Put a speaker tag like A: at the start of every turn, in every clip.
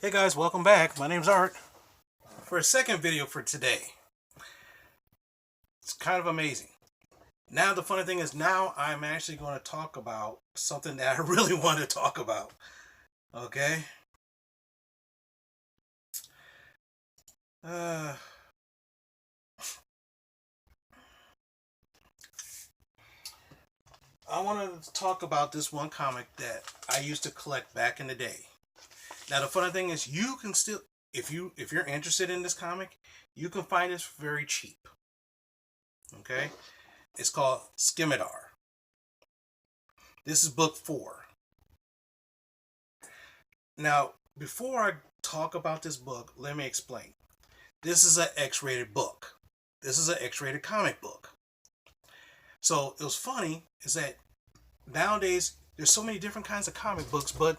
A: Hey guys, welcome back. My name's Art. For a second video for today. It's kind of amazing. Now the funny thing is now I'm actually going to talk about something that I really want to talk about. Okay? Uh, I want to talk about this one comic that I used to collect back in the day. Now the funny thing is you can still if you're interested in this comic, you can find this very cheap. Okay? It's called Scimidar. This is book 4. Now, before I talk about this book, let me explain. This is an X-rated book. This is an X-rated comic book. So it was funny is that nowadays there's so many different kinds of comic books, but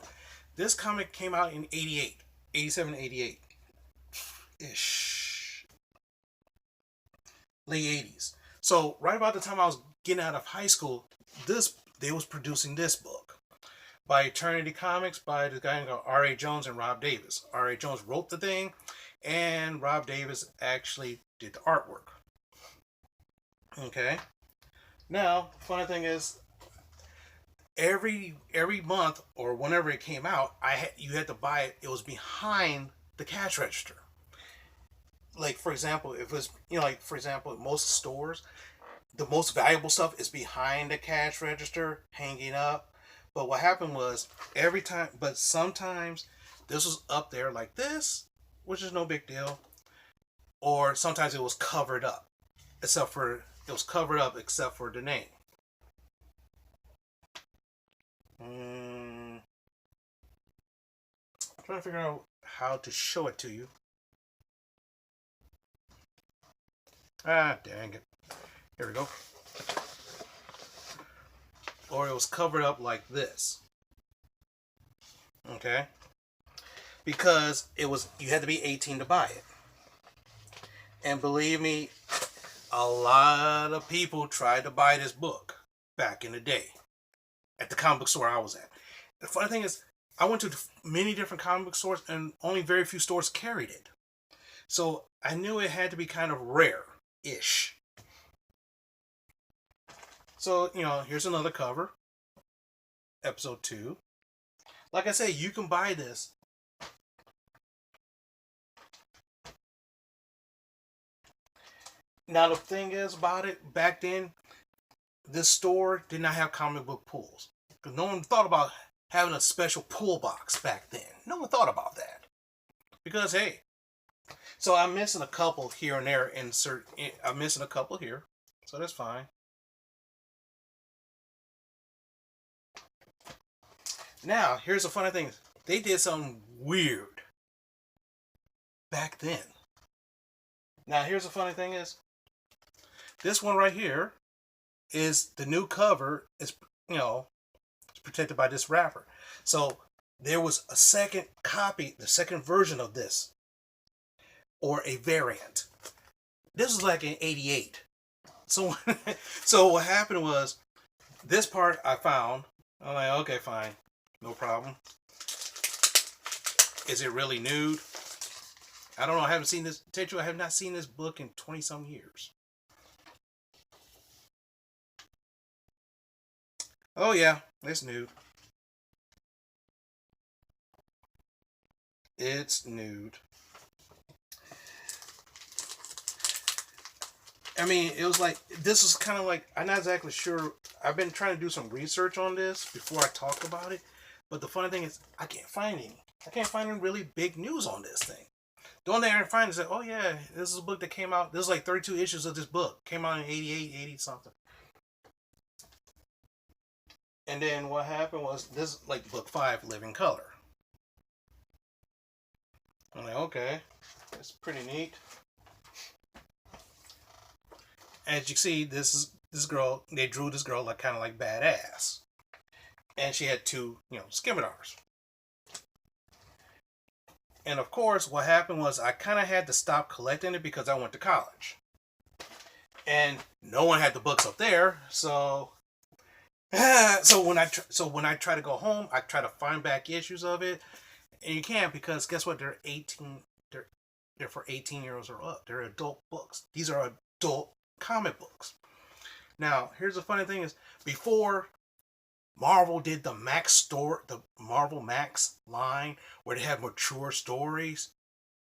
A: this comic came out in 88, 87, 88 ish, late 80s. So right about the time I was getting out of high school, they was producing this book by Eternity Comics by the guy named R.A. Jones and Rob Davis. R.A. Jones wrote the thing, and Rob Davis actually did the artwork. Okay. Now, funny thing is, every month or whenever it came out, you had to buy it. It was behind the cash register. Like for example, if it was like for example, at most stores, the most valuable stuff is behind the cash register, hanging up. But what happened was but sometimes this was up there like this, which is no big deal, or sometimes it was covered up, except for the name. I'm trying to figure out how to show it to you. Ah, dang it. Here we go. Or it was covered up like this. Okay? Because you had to be 18 to buy it. And believe me, a lot of people tried to buy this book back in the day at the comic book store I was at. The funny thing is, I went to many different comic book stores and only very few stores carried it. So I knew it had to be kind of rare-ish. So, here's another cover. Episode 2. Like I say, you can buy this. Now, the thing is about it, back then, this store did not have comic book pools. Because no one thought about having a special pool box back then. No one thought about that. Because, hey. So I'm missing a couple here and there. I'm missing a couple here. So that's fine. Now, here's the funny thing. They did something weird back then. Now, here's the funny thing is, this one right here is the new cover. It's protected by this wrapper. So there was a second copy, the second version of this, or a variant. This was like in 88. So, so what happened was, this part I found. I'm like, okay, fine. No problem. Is it really nude? I don't know. I haven't seen this. I have not seen this book in 20-some years. Oh yeah, it's nude. It's nude. I mean, it was like, this is kind of like, I'm not exactly sure. I've been trying to do some research on this before I talk about it. But the funny thing is, I can't find any. I can't find any really big news on this thing. The only thing I can find is that, oh yeah, this is a book that came out. There's like 32 issues of this book. Came out in 88, 80 something. And then what happened was, this like book 5, Living Color. I'm like, okay, that's pretty neat. As you see, this girl. They drew this girl like kind of like badass. And she had 2, Scimidars. And of course, what happened was I kind of had to stop collecting it because I went to college. And no one had the books up there, so so when I try to go home, I try to find back issues of it, And you can't, because guess what? They're 18. They're for 18-year-olds or up. They're adult books. These are adult comic books. Now, here's the funny thing is, before Marvel did the Marvel Max line where they have mature stories,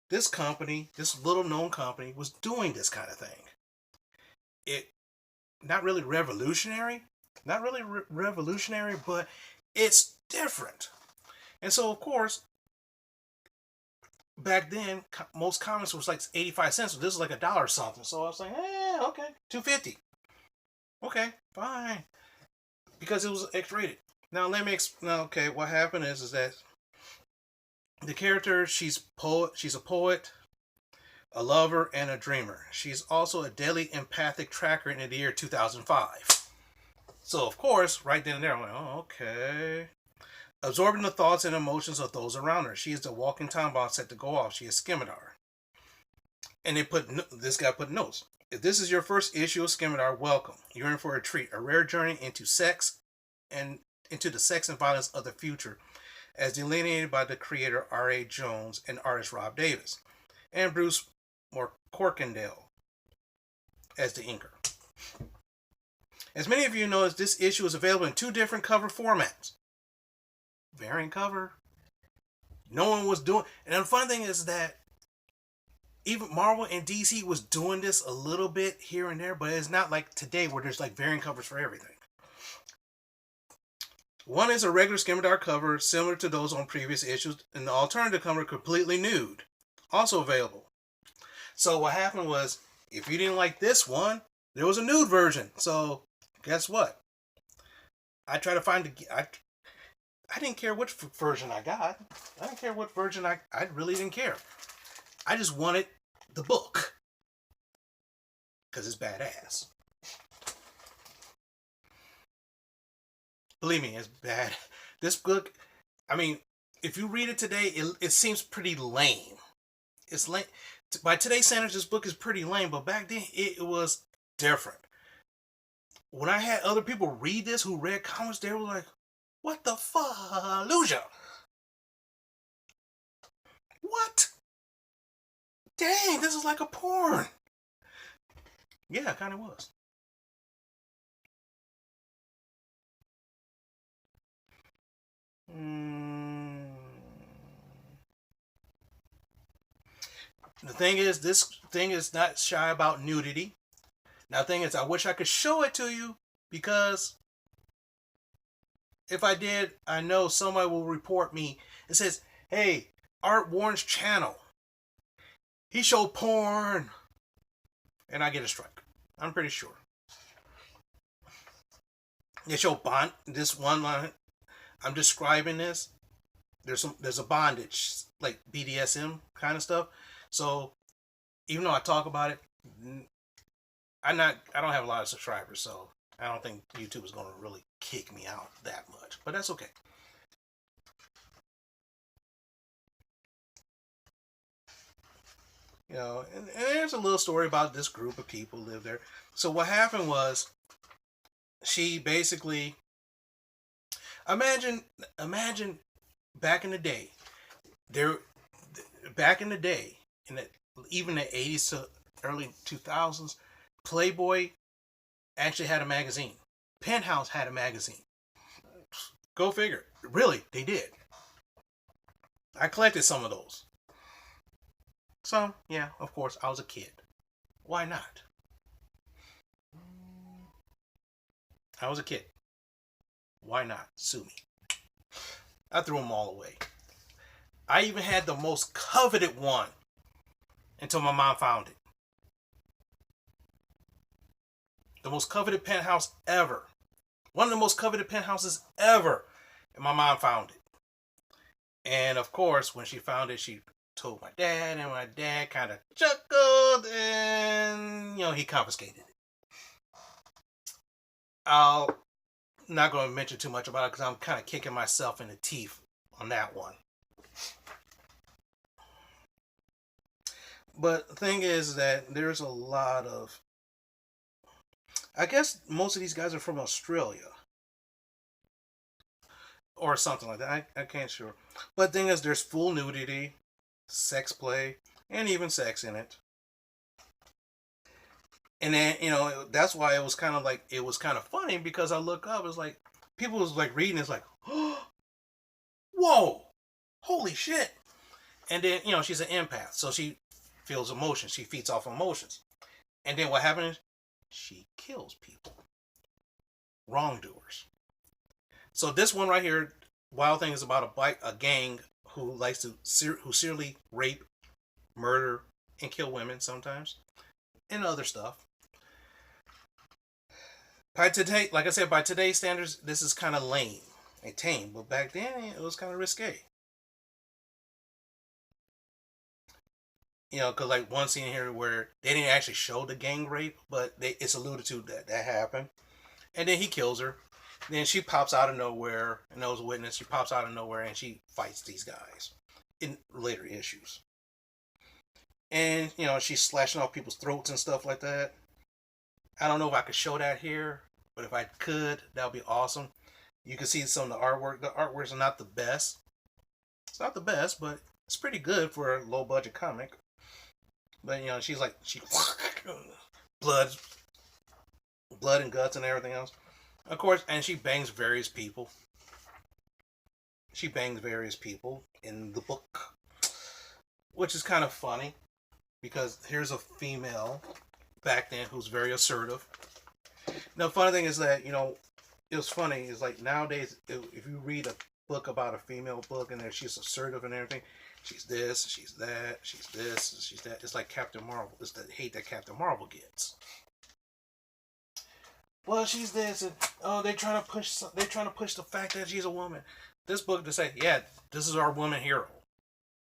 A: this company, this little known company, was doing this kind of thing. It not really revolutionary, but it's different. And so, of course, back then, most comics was like 85 cents. So this is like $1 or something. So I was like, okay, 250. Okay, fine. Because it was X-rated. Now let me explain. Okay, what happened is that the character, she's a poet, a lover, and a dreamer. She's also a deadly empathic tracker in the year 2005. So of course, right then and there, I'm like, oh, okay. Absorbing the thoughts and emotions of those around her. She is the walking time bomb set to go off. She is Scimidar. And this guy put notes. If this is your first issue of Scimidar, welcome. You're in for a treat. A rare journey into the sex and violence of the future, as delineated by the creator R.A. Jones and artist Rob Davis, and Bruce Corkindale as the inker. As many of you know, this issue is available in 2 different cover formats. Variant cover. No one was doing, and the fun thing is that even Marvel and DC was doing this a little bit here and there, but it's not like today where there's like variant covers for everything. One is a regular Scimidar cover similar to those on previous issues, and the alternative cover completely nude, also available. So what happened was, if you didn't like this one, there was a nude version. So guess what? I tried to find I didn't care which version I got. I didn't care what version I really didn't care. I just wanted the book because it's badass. Believe me, it's bad. This book, I mean, if you read it today, it seems pretty lame. It's lame. By today's standards, this book is pretty lame, but back then it was different. When I had other people read this who read comics, they were like, what the fuck, Luja? What? Dang, this is like a porn. Yeah, it kind of was. The thing is, this thing is not shy about nudity. Now, the thing is, I wish I could show it to you, because if I did, I know somebody will report me. It says, hey, Art Warren's channel, he showed porn. And I get a strike. I'm pretty sure. They show this one line. I'm describing this. There's a bondage, like BDSM kind of stuff. So even though I talk about it, I don't have a lot of subscribers, so I don't think YouTube is going to really kick me out that much. But that's okay. You know, and there's a little story about this group of people who live there. So what happened was, she basically, imagine back in the day, even the 80s to early 2000s, Playboy actually had a magazine. Penthouse had a magazine. Go figure. Really, they did. I collected some of those. So, yeah, of course, I was a kid. Why not? I was a kid. Why not? Sue me. I threw them all away. I even had the most coveted one until my mom found it. The most coveted penthouse ever. One of the most coveted penthouses ever. And my mom found it. And of course, when she found it, she told my dad, and my dad kind of chuckled, and he confiscated it. I'm not going to mention too much about it because I'm kind of kicking myself in the teeth on that one. But the thing is that there's a lot of, I guess most of these guys are from Australia. or something like that. I can't sure. But the thing is, there's full nudity, sex play, and even sex in it. And then that's why it was kind of like it was kind of funny because I look up, it's like people was like reading, it's like, oh, whoa, holy shit. And then she's an empath, so she feels emotions, she feeds off emotions. And then what happens? She kills people, wrongdoers. So this one right here, Wild Thing, is about a gang who likes to who serially rape, murder, and kill women sometimes, and other stuff. By today, like I said, by today's standards, this is kind of lame and tame. But back then, it was kind of risque. Because like one scene here where they didn't actually show the gang rape, but it's alluded to that happened. And then he kills her. Then she pops out of nowhere, and knows a witness. She pops out of nowhere, and she fights these guys in later issues. And she's slashing off people's throats and stuff like that. I don't know if I could show that here, but if I could, that would be awesome. You can see some of the artwork. The artworks are not the best. It's not the best, but it's pretty good for a low budget comic. But she's like blood and guts and everything else. Of course, and she bangs various people. She bangs various people in the book, which is kind of funny because here's a female back then who's very assertive. Now, the funny thing is that it was funny. It's like nowadays, if you read a book about a female book and she's assertive and everything, she's this, she's that, she's this, she's that. It's like Captain Marvel. It's the hate that Captain Marvel gets. Well, she's this, and they're trying to push the fact that she's a woman. This book to say, yeah, this is our woman hero.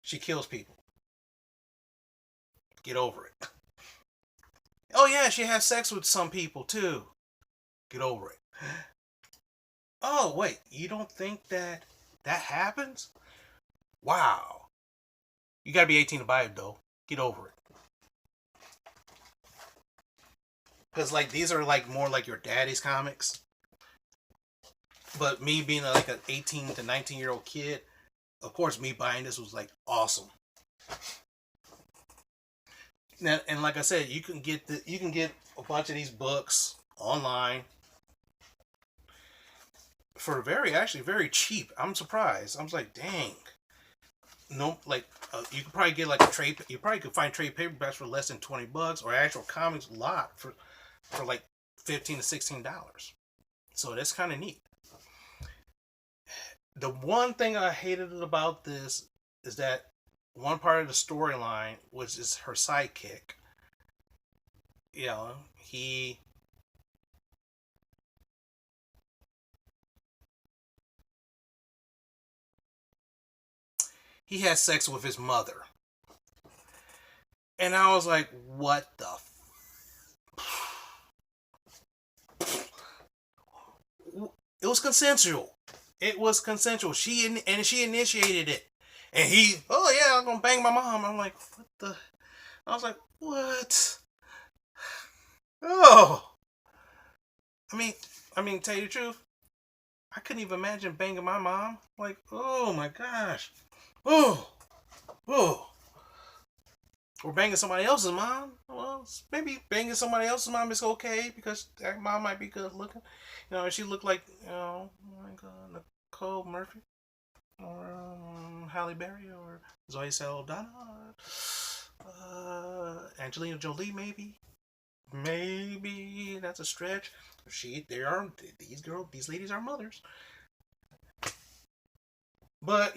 A: She kills people. Get over it. Oh yeah, she has sex with some people too. Get over it. Oh wait, you don't think that happens? Wow. You gotta be 18 to buy it though. Get over it. Because like these are like more like your daddy's comics. But me being like an 18 to 19-year-old kid, of course me buying this was like awesome. Now, and like I said, you can get a bunch of these books online for very cheap. I'm surprised. I was like, dang. No, like you could probably get like a trade. You probably could find trade paperbacks for less than $20, or actual comics a lot for like $15 to $16. So that's kind of neat. The one thing I hated about this is that one part of the storyline, which is her sidekick, he has sex with his mother. And I was like, what the It was consensual. It was consensual. She initiated it. And he, oh yeah, I'm gonna bang my mom. I'm like, what the? I was like, what? Oh. I mean, tell you the truth, I couldn't even imagine banging my mom. Like, oh my gosh. Oh. Or banging somebody else's mom. Well, maybe banging somebody else's mom is okay because that mom might be good looking. She looked like, Nicole Murphy or Halle Berry or Zoe Saldana, Angelina Jolie, maybe. Maybe that's a stretch. These ladies are mothers. But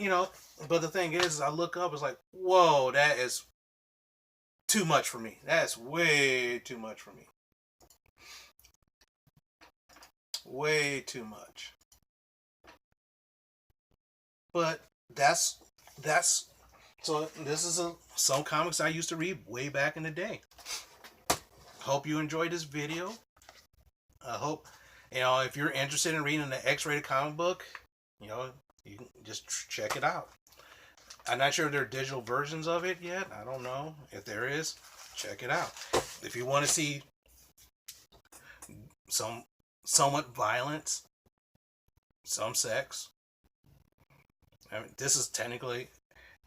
A: but the thing is, I look up, it's like, whoa, that is too much for me. That's way too much for me. Way too much. But that's so this is some comics I used to read way back in the day. Hope you enjoyed this video. I hope if you're interested in reading the X-rated comic book, you can just check it out. I'm not sure if there are digital versions of it yet. I don't know. If there is, check it out. If you want to see some somewhat violence, some sex, I mean, this is technically,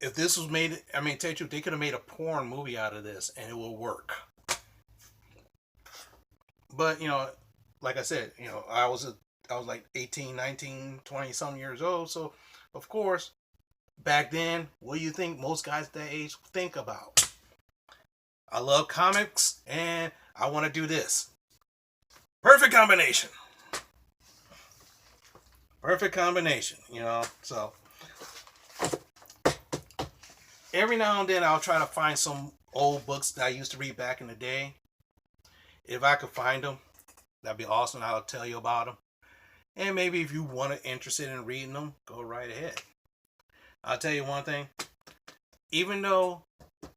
A: if this was made, I mean, tell you, they could have made a porn movie out of this and it will work. But, like I said, I was like 18, 19, 20 some years old. So, of course, back then, what do you think most guys that age think about? I love comics and I want to do this. Perfect combination. Perfect combination, So, every now and then I'll try to find some old books that I used to read back in the day. If I could find them, that'd be awesome. I'll tell you about them. And maybe if you want to interested in reading them, go right ahead. I'll tell you one thing. Even though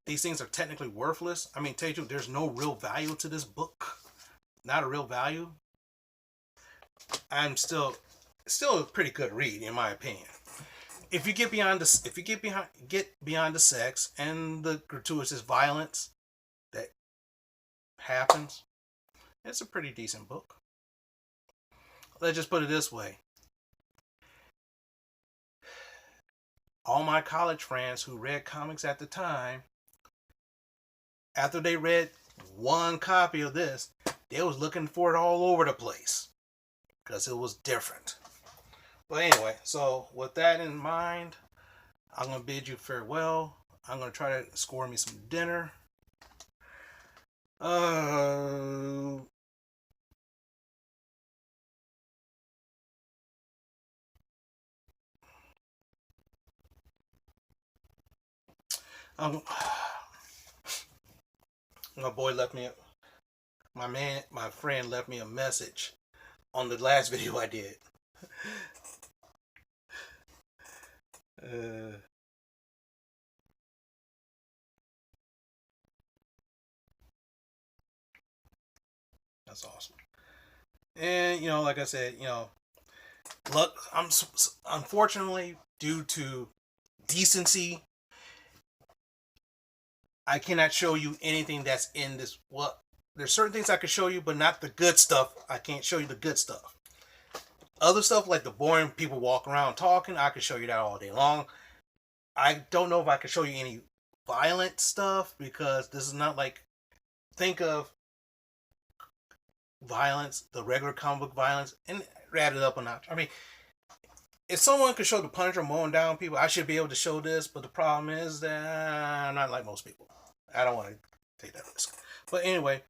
A: these things are technically worthless, I mean, tell you, there's no real value to this book. Not a real value. I'm still a pretty good read in my opinion. If you get beyond the sex and the gratuitous violence that happens, it's a pretty decent book. Let's just put it this way. All my college friends who read comics at the time, after they read one copy of this, they was looking for it all over the place because it was different. But anyway, so with that in mind, I'm going to bid you farewell. I'm going to try to score me some dinner. My boy left me, my friend left me a message on the last video I did. That's awesome. And like I said, look, unfortunately, due to decency, I cannot show you anything that's in this. Well, there's certain things I can show you, but not the good stuff. I can't show you the good stuff. Other stuff like the boring people walk around talking, I can show you that all day long. I don't know if I can show you any violent stuff because this is not like, think of violence, the regular comic book violence, and add it up a notch. I mean, if someone could show the Punisher mowing down people, I should be able to show this. But the problem is that I'm not like most people. I don't want to take that risk. But anyway,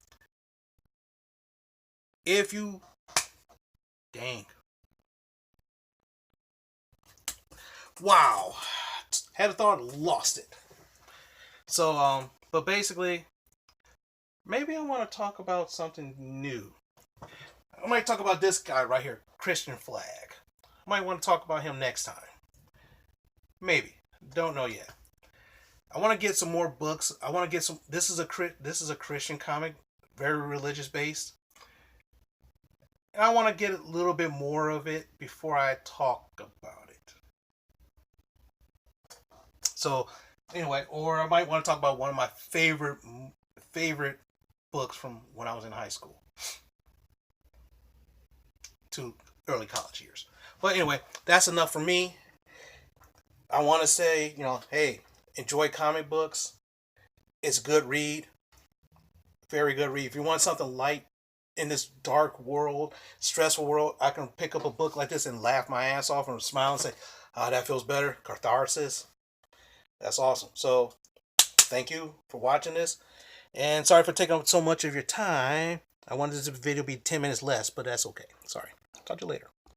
A: if you, dang, wow, had a thought, lost it. So but basically, maybe I want to talk about something new. I might talk about this guy right here, Christian Flag. I might want to talk about him next time. Maybe. Don't know yet. I want to get some more books. I want to get some. This is a Christian comic, very religious based. And I want to get a little bit more of it before I talk about it. So anyway, or I might want to talk about one of my favorite books from when I was in high school to early college years. But anyway, that's enough for me. I want to say, hey, enjoy comic books. It's a good read. Very good read. If you want something light in this dark world, stressful world, I can pick up a book like this and laugh my ass off and smile and say, that feels better. Catharsis. That's awesome. So, thank you for watching this. And sorry for taking up so much of your time. I wanted this video to be 10 minutes less, but that's okay. Sorry. Talk to you later.